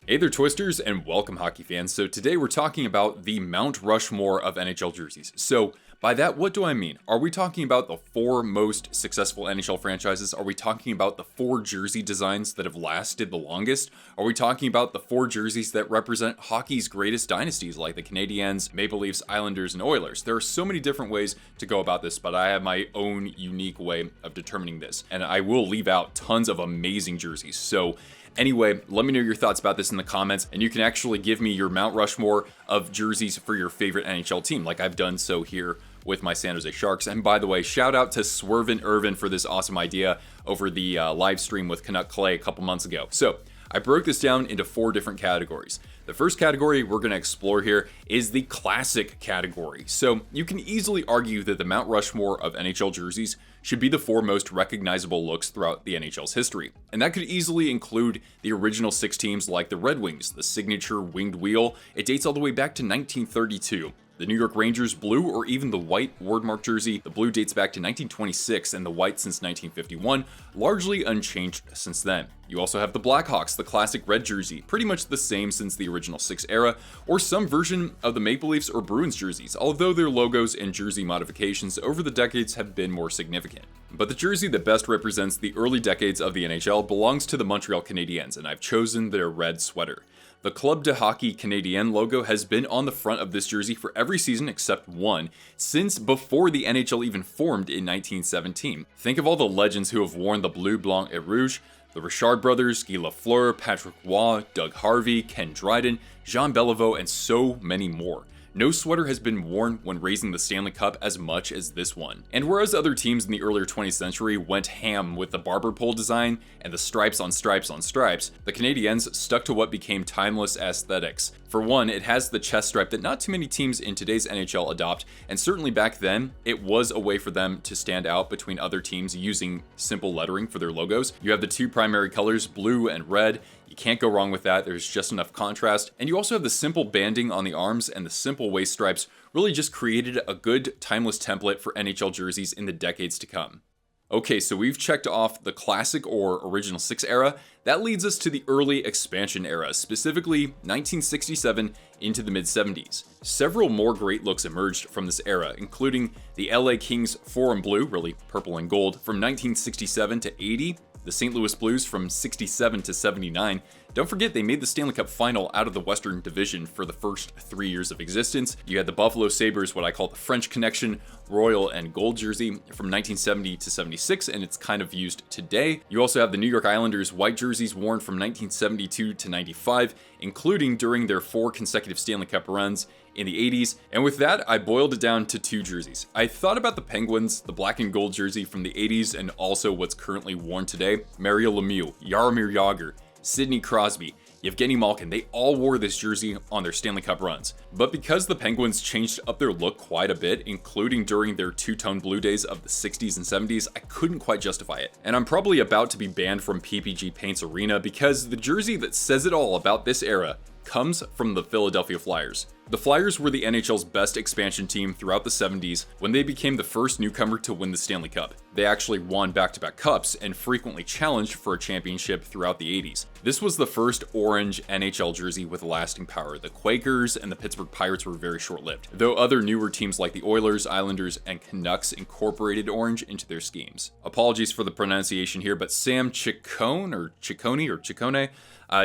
Hey there, Twisters, and welcome, hockey fans. So today we're talking about the Mount Rushmore of NHL jerseys. So by that, what do I mean? Are we talking about the 4 most successful NHL franchises? Are we talking about the 4 jersey designs that have lasted the longest? Are we talking about the 4 jerseys that represent hockey's greatest dynasties like the Canadiens, Maple Leafs, Islanders, and Oilers? There are so many different ways to go about this, but I have my own unique way of determining this. And I will leave out tons of amazing jerseys. So anyway, let me know your thoughts about this in the comments, and you can actually give me your Mount Rushmore of jerseys for your favorite NHL team, like I've done so here with my San Jose Sharks. And by the way, shout out to Swervin Irvin for this awesome idea over the live stream with Canuck Clay a couple months ago. So I broke this down into 4 different categories. The first category we're going to explore here is the classic category. So you can easily argue that the Mount Rushmore of NHL jerseys should be the 4 most recognizable looks throughout the NHL's history. And that could easily include the original 6 teams like the Red Wings, the signature winged wheel. It dates all the way back to 1932. The New York Rangers blue or even the white wordmark jersey. The blue dates back to 1926 and the white since 1951, largely unchanged since then. You also have the Blackhawks, the classic red jersey, pretty much the same since the original 6 era, or some version of the Maple Leafs or Bruins jerseys, although their logos and jersey modifications over the decades have been more significant. But the jersey that best represents the early decades of the NHL belongs to the Montreal Canadiens, and I've chosen their red sweater. The Club de Hockey Canadien logo has been on the front of this jersey for every season except one, since before the NHL even formed in 1917. Think of all the legends who have worn the bleu, blanc, et rouge: the Richard brothers, Guy Lafleur, Patrick Roy, Doug Harvey, Ken Dryden, Jean Beliveau, and so many more. No sweater has been worn when raising the Stanley Cup as much as this one. And whereas other teams in the earlier 20th century went ham with the barber pole design and the stripes on stripes on stripes, the Canadiens stuck to what became timeless aesthetics. For one, it has the chest stripe that not too many teams in today's NHL adopt, and certainly back then, it was a way for them to stand out between other teams using simple lettering for their logos. You have the 2 primary colors, blue and red. You can't go wrong with that. There's just enough contrast. And you also have the simple banding on the arms, and the simple waist stripes really just created a good timeless template for NHL jerseys in the decades to come. Okay, so we've checked off the classic or original 6 era. That leads us to the early expansion era, specifically 1967 into the mid-70s. Several more great looks emerged from this era, including the LA Kings Forum Blue, really purple and gold, from 1967 to 80, the St. Louis Blues from 67 to 79. Don't forget they made the Stanley Cup final out of the Western Division for the first 3 years of existence. You had the Buffalo Sabres, what I call the French Connection, royal and gold jersey from 1970 to 76, and it's kind of used today. You also have the New York Islanders white jerseys worn from 1972 to 95, including during their 4 consecutive Stanley Cup runs in the 80s. And with that, I boiled it down to 2 jerseys. I thought about the Penguins, the black and gold jersey from the 80s, and also what's currently worn today. Mario Lemieux, Jaromir Jagr, Sidney Crosby, Evgeny Malkin, they all wore this jersey on their Stanley Cup runs. But because the Penguins changed up their look quite a bit, including during their 2-tone blue days of the 60s and 70s, I couldn't quite justify it. And I'm probably about to be banned from PPG Paints Arena because the jersey that says it all about this era comes from the Philadelphia Flyers. The Flyers were the NHL's best expansion team throughout the 70s when they became the first newcomer to win the Stanley Cup. They actually won back-to-back cups and frequently challenged for a championship throughout the 80s. This was the first orange NHL jersey with lasting power. The Quakers and the Pittsburgh Pirates were very short-lived, though other newer teams like the Oilers, Islanders, and Canucks incorporated orange into their schemes. Apologies for the pronunciation here, but Sam Ciccone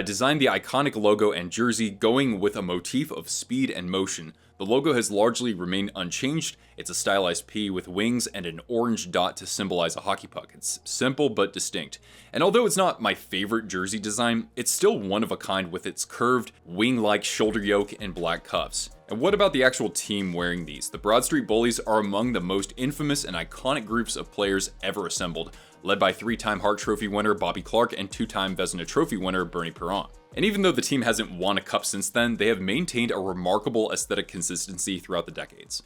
designed the iconic logo and jersey, going with a motif of speed and motion. The logo has largely remained unchanged. It's a stylized P with wings and an orange dot to symbolize a hockey puck. It's simple but distinct. And although it's not my favorite jersey design, it's still one of a kind with its curved, wing-like shoulder yoke and black cuffs. And what about the actual team wearing these? The Broad Street Bullies are among the most infamous and iconic groups of players ever assembled, led by 3-time Hart Trophy winner Bobby Clarke and 2-time Vezina Trophy winner Bernie Perron. And even though the team hasn't won a cup since then, they have maintained a remarkable aesthetic consistency throughout the decades.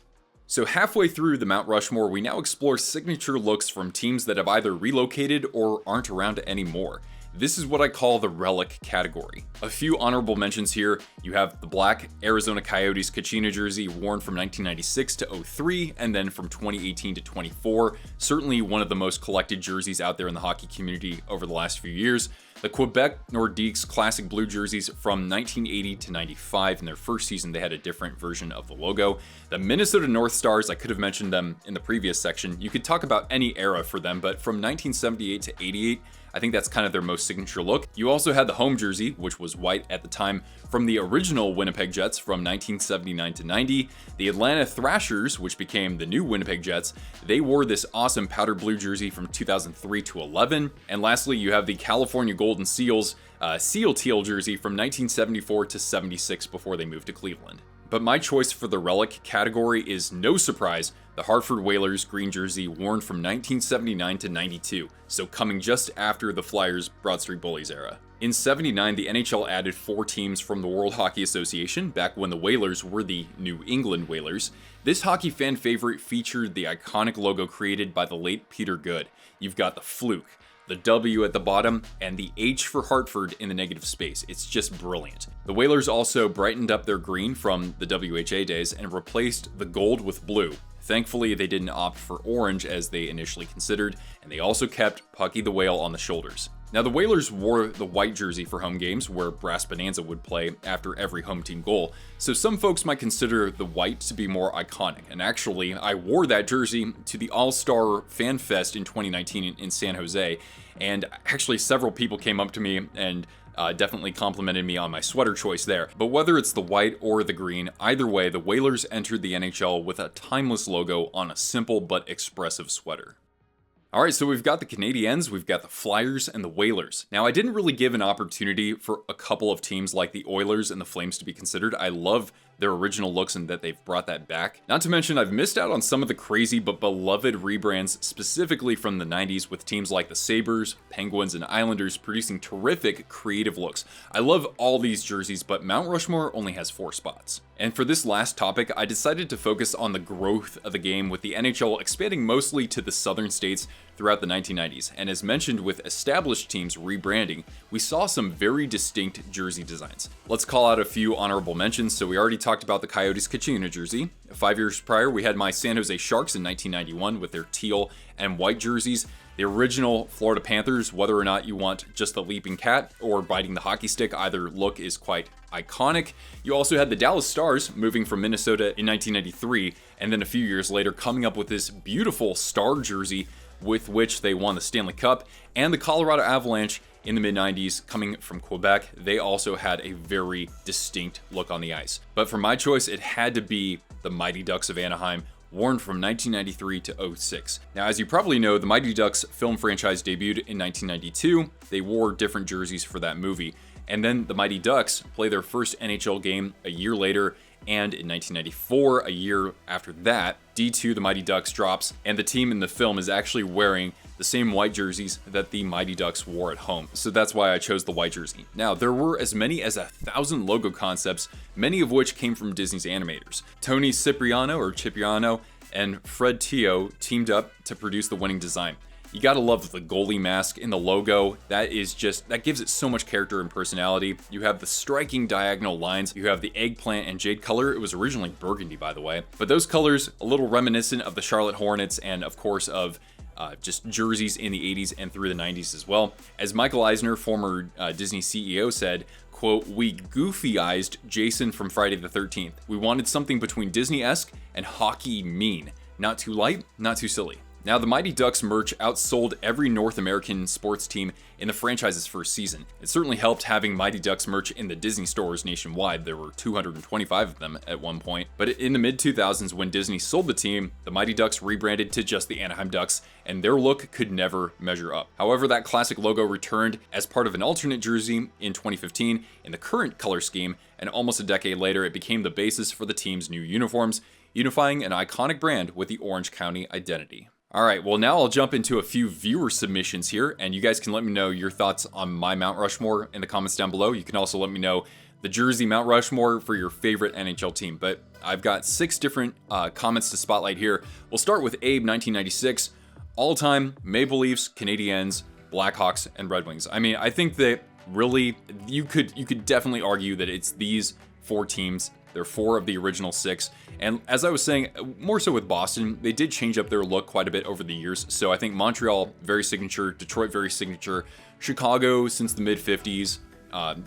So halfway through the Mount Rushmore, we now explore signature looks from teams that have either relocated or aren't around anymore. This is what I call the Relic category. A few honorable mentions here. You have the black Arizona Coyotes Kachina jersey worn from 1996 to 03 and then from 2018 to 24. Certainly one of the most collected jerseys out there in the hockey community over the last few years. The Quebec Nordiques classic blue jerseys from 1980 to 95. In their first season, they had a different version of the logo. The Minnesota North Stars, I could have mentioned them in the previous section. You could talk about any era for them, but from 1978 to 88, I think that's kind of their most signature look. You also had the home jersey, which was white at the time, from the original Winnipeg Jets from 1979 to 90. The Atlanta Thrashers, which became the new Winnipeg Jets, they wore this awesome powder blue jersey from 2003 to 11. And lastly, you have the California Golden Seals seal teal jersey from 1974 to 76 before they moved to Cleveland. But my choice for the Relic category is, no surprise, the Hartford Whalers green jersey worn from 1979 to 92, so coming just after the Flyers Broad Street Bullies era. In 79, the NHL added 4 teams from the World Hockey Association, back when the Whalers were the New England Whalers. This hockey fan favorite featured the iconic logo created by the late Peter Good. You've got the fluke, the W at the bottom, and the H for Hartford in the negative space. It's just brilliant. The Whalers also brightened up their green from the WHA days and replaced the gold with blue. Thankfully, they didn't opt for orange as they initially considered, and they also kept Pucky the Whale on the shoulders. Now, the Whalers wore the white jersey for home games, where Brass Bonanza would play after every home team goal, so some folks might consider the white to be more iconic. And actually, I wore that jersey to the All-Star Fan Fest in 2019 in San Jose, and actually several people came up to me and definitely complimented me on my sweater choice there. But whether it's the white or the green, either way, the Whalers entered the NHL with a timeless logo on a simple but expressive sweater. Alright, so we've got the Canadiens, we've got the Flyers, and the Whalers. Now, I didn't really give an opportunity for a couple of teams like the Oilers and the Flames to be considered. I love their original looks and that they've brought that back. Not to mention, I've missed out on some of the crazy but beloved rebrands, specifically from the 90s, with teams like the Sabres, Penguins, and Islanders producing terrific creative looks. I love all these jerseys, but Mount Rushmore only has 4 spots. And for this last topic, I decided to focus on the growth of the game, with the NHL expanding mostly to the southern states throughout the 1990s. And as mentioned, with established teams rebranding, we saw some very distinct jersey designs. Let's call out a few honorable mentions. So we already talked about the Coyotes Kachina jersey. 5 years prior, we had my San Jose Sharks in 1991 with their teal and white jerseys. The original Florida Panthers, whether or not you want just the leaping cat or biting the hockey stick, either look is quite iconic. You also had the Dallas Stars moving from Minnesota in 1993, and then a few years later coming up with this beautiful star jersey with which they won the Stanley Cup, and the Colorado Avalanche in the mid-90s coming from Quebec. They also had a very distinct look on the ice. But for my choice, it had to be the Mighty Ducks of Anaheim, worn from 1993 to 06. Now, as you probably know, the Mighty Ducks film franchise debuted in 1992. They wore different jerseys for that movie. And then the Mighty Ducks play their first NHL game a year later, and in 1994, a year after that, D2 the Mighty Ducks drops, and the team in the film is actually wearing the same white jerseys that the Mighty Ducks wore at home. So that's why I chose the white jersey. Now, there were as many as 1,000 logo concepts, many of which came from Disney's animators. Tony Cipriano and Fred Teo teamed up to produce the winning design. You gotta love the goalie mask in the logo. That gives it so much character and personality. You have the striking diagonal lines. You have the eggplant and jade color. It was originally burgundy, by the way. But those colors, a little reminiscent of the Charlotte Hornets and, of course, of just jerseys in the 80s and through the 90s as well. As Michael Eisner, former Disney CEO, said, quote, "We goofy-ized Jason from Friday the 13th. We wanted something between Disney-esque and hockey mean. Not too light, not too silly." Now, the Mighty Ducks merch outsold every North American sports team in the franchise's first season. It certainly helped having Mighty Ducks merch in the Disney stores nationwide. There were 225 of them at one point. But in the mid-2000s, when Disney sold the team, the Mighty Ducks rebranded to just the Anaheim Ducks, and their look could never measure up. However, that classic logo returned as part of an alternate jersey in 2015 in the current color scheme, and almost a decade later, it became the basis for the team's new uniforms, unifying an iconic brand with the Orange County identity. Alright, well now I'll jump into a few viewer submissions here, and you guys can let me know your thoughts on my Mount Rushmore in the comments down below. You can also let me know the jersey Mount Rushmore for your favorite NHL team, but I've got 6 different comments to spotlight here. We'll start with Abe 1996, all-time Maple Leafs, Canadiens, Blackhawks, and Red Wings. I mean, I think that really you could definitely argue that it's these 4 teams They're 4 of the original 6. And as I was saying, more so with Boston, they did change up their look quite a bit over the years. So I think Montreal, very signature. Detroit, very signature. Chicago, since the mid-50s,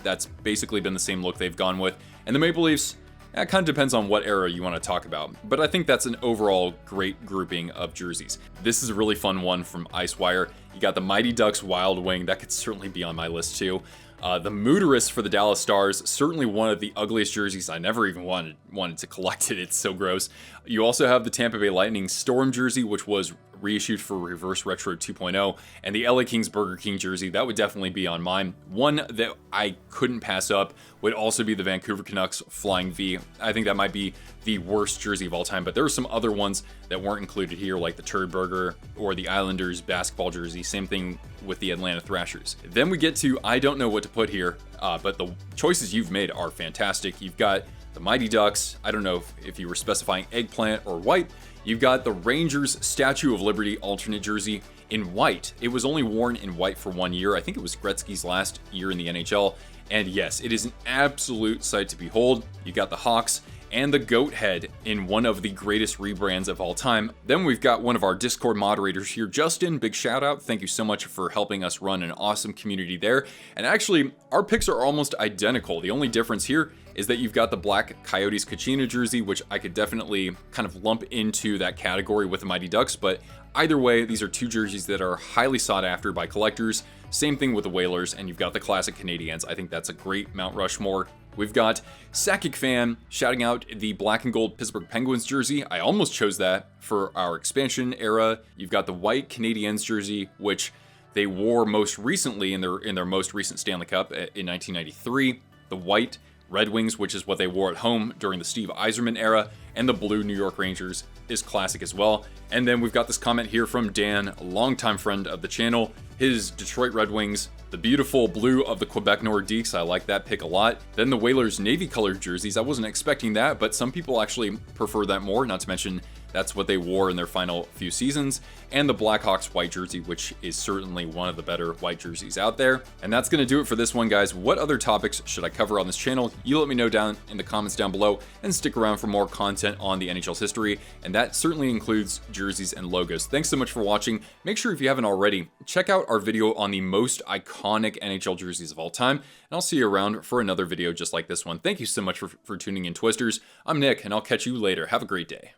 that's basically been the same look they've gone with. And the Maple Leafs, it kind of depends on what era you want to talk about, but I think that's an overall great grouping of jerseys. This is a really fun one from IceWire. You got the Mighty Ducks Wild Wing, that could certainly be on my list too. The Mooterus for the Dallas Stars, certainly one of the ugliest jerseys. I never even wanted to collect it, it's so gross. You also have the Tampa Bay Lightning Storm jersey, which was reissued for Reverse Retro 2.0, and the LA Kings Burger King jersey, that would definitely be on mine. One that I couldn't pass up would also be the Vancouver Canucks Flying V. I think that might be the worst jersey of all time, but there are some other ones that weren't included here, like the Turd Burger or the Islanders basketball jersey. Same thing with the Atlanta Thrashers. Then we get to, I don't know what to put here, but the choices you've made are fantastic. You've got the Mighty Ducks, I don't know if you were specifying eggplant or white. You've got the Rangers Statue of Liberty alternate jersey in white. It was only worn in white for 1 year. I think it was Gretzky's last year in the NHL. And yes, it is an absolute sight to behold. You got the Hawks and the Goat Head in one of the greatest rebrands of all time. Then we've got one of our Discord moderators here, Justin. Big shout out. Thank you so much for helping us run an awesome community there. And actually, our picks are almost identical. The only difference here is that you've got the Black Coyotes Kachina jersey, which I could definitely kind of lump into that category with the Mighty Ducks. But either way, these are 2 jerseys that are highly sought after by collectors. Same thing with the Whalers, and you've got the classic Canadiens. I think that's a great Mount Rushmore. We've got Sakic Fan shouting out the black and gold Pittsburgh Penguins jersey. I almost chose that for our expansion era. You've got the white Canadiens jersey, which they wore most recently in their most recent Stanley Cup in 1993. The white Red Wings, which is what they wore at home during the Steve Yzerman era, and the blue New York Rangers is classic as well. And then we've got this comment here from Dan, a longtime friend of the channel. His Detroit Red Wings, the beautiful blue of the Quebec Nordiques, I like that pick a lot. Then the Whalers navy colored jerseys, I wasn't expecting that, but some people actually prefer that more, not to mention that's what they wore in their final few seasons. And the Blackhawks white jersey, which is certainly one of the better white jerseys out there. And that's going to do it for this one, guys. What other topics should I cover on this channel? You let me know down in the comments down below, and stick around for more content on the NHL's history. And that certainly includes jerseys and logos. Thanks so much for watching. Make sure if you haven't already, check out our video on the most iconic NHL jerseys of all time. And I'll see you around for another video just like this one. Thank you so much for tuning in, Twisters. I'm Nick, and I'll catch you later. Have a great day.